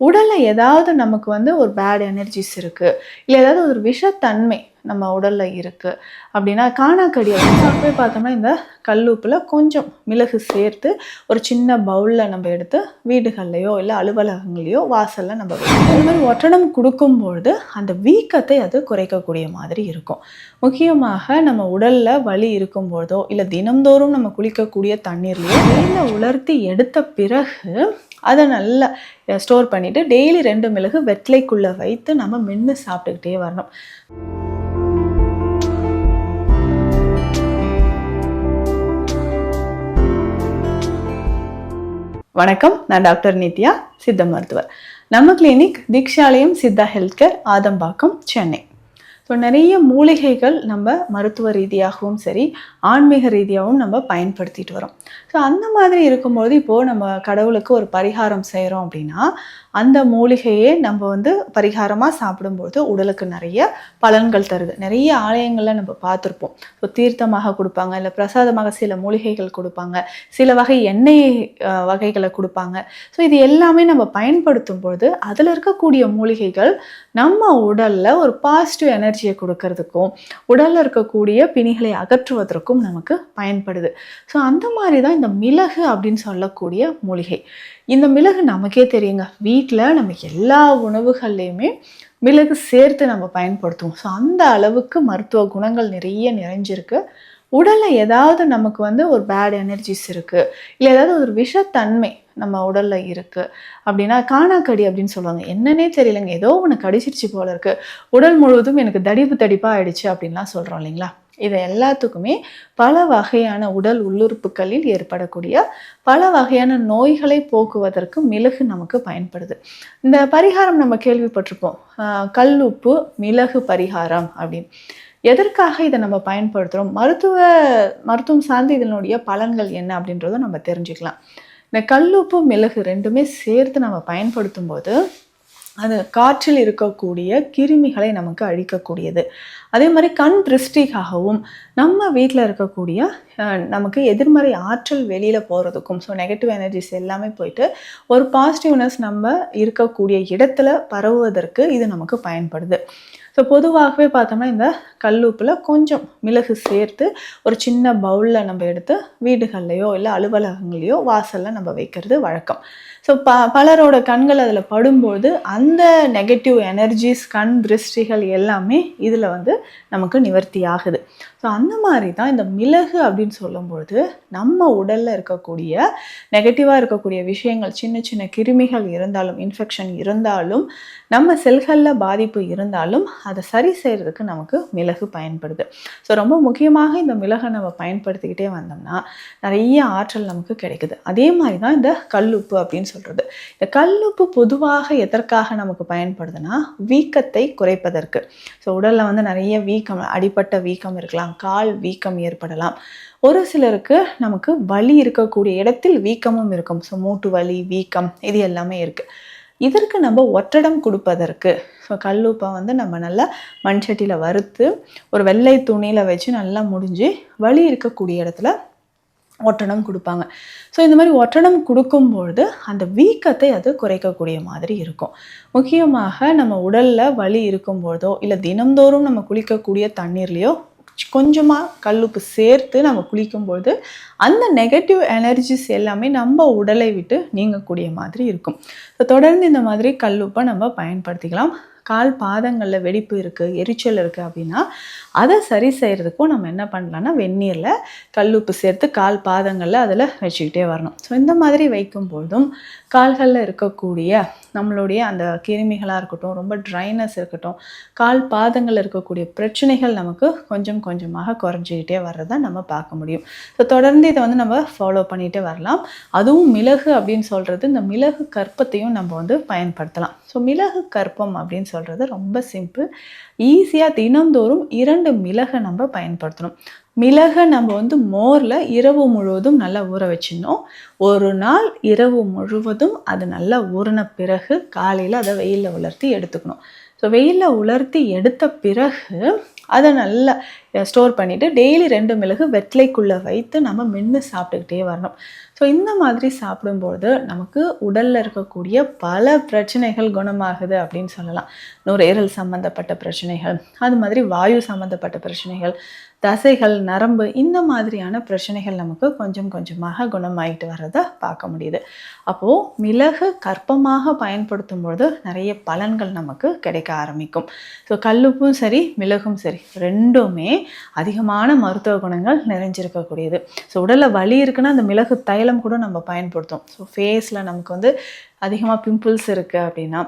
உடலில் ஏதாவது நமக்கு வந்து ஒரு பேட் எனர்ஜிஸ் இருக்குது, இல்லை ஏதாவது ஒரு விஷத்தன்மை நம்ம உடலில் இருக்குது அப்படின்னா, காணாக்கடி அப்படின்னாவே பார்த்தோம்னா இந்த கல்லுப்பில் கொஞ்சம் மிளகு சேர்த்து ஒரு சின்ன பவுலில் நம்ம எடுத்து வீடுகள்லையோ இல்லை அலுவலகங்களையோ வாசலில் நம்ம வைக்கணும். இந்த மாதிரி ஒற்றடம் கொடுக்கும்பொழுது அந்த வீக்கத்தை அது குறைக்கக்கூடிய மாதிரி இருக்கும். முக்கியமாக நம்ம உடலில் வலி இருக்கும்பொழுதோ இல்லை தினம்தோறும் நம்ம குளிக்கக்கூடிய தண்ணீர்லையோ வெயிலில் உலர்த்தி எடுத்த பிறகு அதை நல்லா ஸ்டோர் பண்ணிவிட்டு டெய்லி 2 மிளகு வெற்றிலைக்குள்ளே வைத்து நம்ம மென்று சாப்பிட்டுக்கிட்டே வரணும். வணக்கம், நான் டாக்டர் நித்யா, சித்த மருத்துவர். நம்ம clinic Deekshalayam Siddha health care, Adambakkam, Chennai. So நிறைய மூலிகைகள் நம்ம மருத்துவ ரீதியாகவும் சரி ஆன்மீக ரீதியாகவும் நம்ம பயன்படுத்திட்டு வரோம். ஸோ அந்த மாதிரி இருக்கும்போது இப்போது நம்ம கடவுளுக்கு ஒரு பரிகாரம் செய்கிறோம் அப்படின்னா அந்த மூலிகையே நம்ம வந்து பரிகாரமாக சாப்பிடும்போது உடலுக்கு நிறைய பலன்கள் தருது. நிறைய ஆலயங்களில் நம்ம பார்த்துருப்போம். ஸோ தீர்த்தமாக கொடுப்பாங்க, இல்லை பிரசாதமாக சில மூலிகைகள் கொடுப்பாங்க, சில வகை எண்ணெய் வகைகளை கொடுப்பாங்க. ஸோ இது எல்லாமே நம்ம பயன்படுத்தும் பொழுது அதில் இருக்கக்கூடிய மூலிகைகள் நம்ம உடலில் ஒரு பாசிட்டிவ் எனர்ஜியை கொடுக்கறதுக்கும் உடலில் இருக்கக்கூடிய பிணிகளை அகற்றுவதற்கும் நமக்கு பயன்படுது. ஸோ அந்த மாதிரி தான் இந்த மிளகு அப்படின்னு சொல்லக்கூடிய மூலிகை. இந்த மிளகு நமக்கே தெரியுங்க, வீட்டில் நம்ம எல்லா உணவுகள்லையுமே மிளகு சேர்த்து நம்ம பயன்படுத்துவோம். ஸோ அந்த அளவுக்கு மருத்துவ குணங்கள் நிறைய நிறைஞ்சிருக்கு. உடலில் ஏதாவது நமக்கு வந்து ஒரு பேட் எனர்ஜிஸ் இருக்குது, இல்லை ஏதாவது ஒரு விஷத்தன்மை நம்ம உடலில் இருக்குது அப்படின்னா, காணாக்கடி அப்படின்னு சொல்லுவாங்க. என்னன்னே தெரியலைங்க, ஏதோ ஒன்று கடிச்சிருச்சு போல இருக்குது, உடல் முழுவதும் எனக்கு தடிப்பாக ஆயிடுச்சு அப்படின்லாம் சொல்கிறோம் இல்லைங்களா. இது எல்லாத்துக்குமே பல வகையான உடல் உள்ளுறுப்புகளில் ஏற்படக்கூடிய பல வகையான நோய்களை போக்குவதற்கு மிளகு நமக்கு பயன்படுது. இந்த பரிகாரம் நம்ம கேள்விப்பட்டிருப்போம், கல்லுப்பு மிளகு பரிகாரம் அப்படின்னு. எதற்காக இதை நம்ம பயன்படுத்துகிறோம், மருத்துவம் சார்ந்து இதனுடைய பலன்கள் என்ன அப்படின்றத நம்ம தெரிஞ்சுக்கலாம். இந்த கல்லுப்பு மிளகு ரெண்டுமே சேர்த்து நம்ம பயன்படுத்தும் போது அது காற்றில் இருக்கக்கூடிய கிருமிகளை நமக்கு அழிக்கக்கூடியது. அதே மாதிரி கண் திருஷ்டிக்காகவும் நம்ம வீட்டில் இருக்கக்கூடிய நமக்கு எதிர்மறை ஆற்றல் வெளியில் போகிறதுக்கும், ஸோ நெகட்டிவ் எனர்ஜிஸ் எல்லாமே போயிட்டு ஒரு பாசிட்டிவ்னஸ் நம்ம இருக்கக்கூடிய இடத்துல பரவுவதற்கு இது நமக்கு பயன்படுது. ஸோ பொதுவாகவே பார்த்தோம்னா இந்த கல்லுப்பில் கொஞ்சம் மிளகு சேர்த்து ஒரு சின்ன பவுலில் நம்ம எடுத்து வீடுகள்லையோ இல்லை அலுவலகங்களையோ வாசலில் நம்ம வைக்கிறது வழக்கம். ஸோ பலரோட கண்கள் அதில் படும்போது அந்த நெகட்டிவ் எனர்ஜிஸ் கண் திருஷ்டிகள் எல்லாமே இதில் வந்து நமக்கு நிவர்த்தி ஆகுது. ஸோ அந்த மாதிரி தான் இந்த மிளகு அப்படின்னு சொல்லும்பொழுது நம்ம உடலில் இருக்கக்கூடிய நெகட்டிவாக இருக்கக்கூடிய விஷயங்கள், சின்ன சின்ன கிருமிகள் இருந்தாலும், இன்ஃபெக்ஷன் இருந்தாலும், நம்ம செல்களில் பாதிப்பு இருந்தாலும் அதை சரி செய்கிறதுக்கு நமக்கு மிளகு பயன்படுது. ஸோ ரொம்ப முக்கியமாக இந்த மிளகை நம்ம பயன்படுத்திக்கிட்டே வந்தோம்னா நிறைய ஆற்றல் நமக்கு கிடைக்குது. அதே மாதிரி தான் இந்த கல்லுப்பு அப்படின்னு சொல்கிறது. இந்த கல்லுப்பு பொதுவாக எதற்காக நமக்கு பயன்படுதுன்னா வீக்கத்தை குறைப்பதற்கு. ஸோ உடலில் வந்து நிறைய வீக்கம், அடிப்பட்ட வீக்கம் இருக்கலாம், கால் வீக்கம் ஏற்படலாம். ஒரு சிலருக்கு நமக்கு வலி இருக்கக்கூடிய இடத்தில் வீக்கமும் இருக்கும். ஸோ மூட்டு வலி, வீக்கம் இது எல்லாமே இருக்குது. இதற்கு நம்ம ஒற்றடம் கொடுப்பதற்கு ஸோ கல்லுப்பை வந்து நம்ம நல்லா மண் சட்டியில் வறுத்து ஒரு வெள்ளை துணியில் வச்சு நல்லா முடிஞ்சு வலி இருக்கக்கூடிய இடத்துல ஒற்றடம் கொடுப்பாங்க. ஸோ இந்த மாதிரி ஒற்றடம் கொடுக்கும்பொழுது அந்த வீக்கத்தை அது குறைக்கக்கூடிய மாதிரி இருக்கும். முக்கியமாக நம்ம உடலில் வலி இருக்கும்பொழுதோ இல்லை தினம்தோறும் நம்ம குளிக்கக்கூடிய தண்ணீர்லையோ கொஞ்சமாக கல்லுப்பு சேர்த்து நம்ம குளிக்கும்பொழுது அந்த நெகட்டிவ் எனர்ஜிஸ் எல்லாமே நம்ம உடலை விட்டு நீங்கக்கூடிய மாதிரி இருக்கும். ஸோ தொடர்ந்து இந்த மாதிரி கல்லுப்பை நம்ம பயன்படுத்திக்கலாம். கால் பாதங்களில் வெடிப்பு இருக்குது, எரிச்சல் இருக்குது அப்படின்னா அதை சரி செய்கிறதுக்கும் நம்ம என்ன பண்ணலான்னா வெந்நீரில் கல்லுப்பு சேர்த்து கால் பாதங்களில் அதில் வச்சுக்கிட்டே வரணும். ஸோ இந்த மாதிரி வைக்கும்பொழுதும் கால்களில் இருக்கக்கூடிய நம்மளுடைய அந்த கிருமிகளாக இருக்கட்டும், ரொம்ப ட்ரைனஸ் இருக்கட்டும், கால் பாதங்களில் இருக்கக்கூடிய பிரச்சனைகள் நமக்கு கொஞ்சம் கொஞ்சமாக குறைஞ்சிக்கிட்டே வர்றதை நம்ம பார்க்க முடியும். ஸோ தொடர்ந்து இதை வந்து நம்ம ஃபாலோ பண்ணிகிட்டே வரலாம். அதுவும் மிளகு அப்படின்னு சொல்கிறது, இந்த மிளகு கற்பத்தையும் நம்ம வந்து பயன்படுத்தலாம். ஸோ மிளகு கற்பம் அப்படின்னு சொல்கிறது ரொம்ப சிம்பிள், ஈஸியாக தினந்தோறும் 2 மிளகை நம்ம பயன்படுத்தணும். மிளகை நம்ம வந்து மோரில் இரவு முழுவதும் நல்லா ஊற வச்சிடணும். ஒரு நாள் இரவு முழுவதும் அது நல்லா ஊறின பிறகு காலையில் அதை வெயிலில் உலர்த்தி எடுத்துக்கணும். ஸோ வெயிலில் உலர்த்தி எடுத்த பிறகு அதை நல்லா ஸ்டோர் பண்ணிவிட்டு டெய்லி 2 மிளகு வெற்றிலைக்குள்ளே வைத்து நம்ம மென்று சாப்பிட்டுக்கிட்டே வரணும். ஸோ ஸோ இந்த மாதிரி சாப்பிடும்போது நமக்கு உடலில் இருக்கக்கூடிய பல பிரச்சனைகள் குணமாகுது அப்படின்னு சொல்லலாம். நுரையீரல் சம்மந்தப்பட்ட பிரச்சனைகள், அது மாதிரி வாயு சம்மந்தப்பட்ட பிரச்சனைகள், தசைகள், நரம்பு, இந்த மாதிரியான பிரச்சனைகள் நமக்கு கொஞ்சம் கொஞ்சமாக குணமாயிட்டு வர்றதை பார்க்க முடியுது. அப்போது மிளகு கற்பமாக பயன்படுத்தும் பொழுது நிறைய பலன்கள் நமக்கு கிடைக்க ஆரம்பிக்கும். ஸோ கல்லுப்பும் சரி, மிளகும் சரி, ரெண்டுமே அதிகமான மருத்துவ குணங்கள் நிறைஞ்சிருக்கக்கூடியது. ஸோ உடலில் வலி இருக்குன்னா அந்த மிளகு தைலம் கூட நம்ம பயன்படுத்தும். ஸோ ஃபேஸில் நமக்கு அதிகமாக பிம்பிள்ஸ் இருக்குது அப்படின்னா,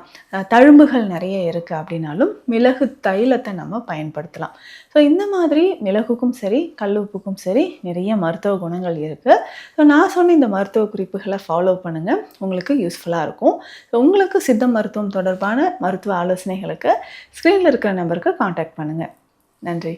தழும்புகள் நிறைய இருக்குது அப்படின்னாலும் மிளகு தைலத்தை நம்ம பயன்படுத்தலாம். ஸோ இந்த மாதிரி மிளகுக்கும் சரி, கல்லுப்புக்கும் சரி நிறைய மருத்துவ குணங்கள் இருக்குது. ஸோ நான் சொன்ன இந்த மருத்துவ குறிப்புகளை ஃபாலோ பண்ணுங்கள், உங்களுக்கு யூஸ்ஃபுல்லாக இருக்கும். ஸோ உங்களுக்கு சித்த மருத்துவம் தொடர்பான மருத்துவ ஆலோசனைகளுக்கு ஸ்க்ரீனில் இருக்கிற நம்பருக்கு காண்டாக்ட் பண்ணுங்கள். நன்றி.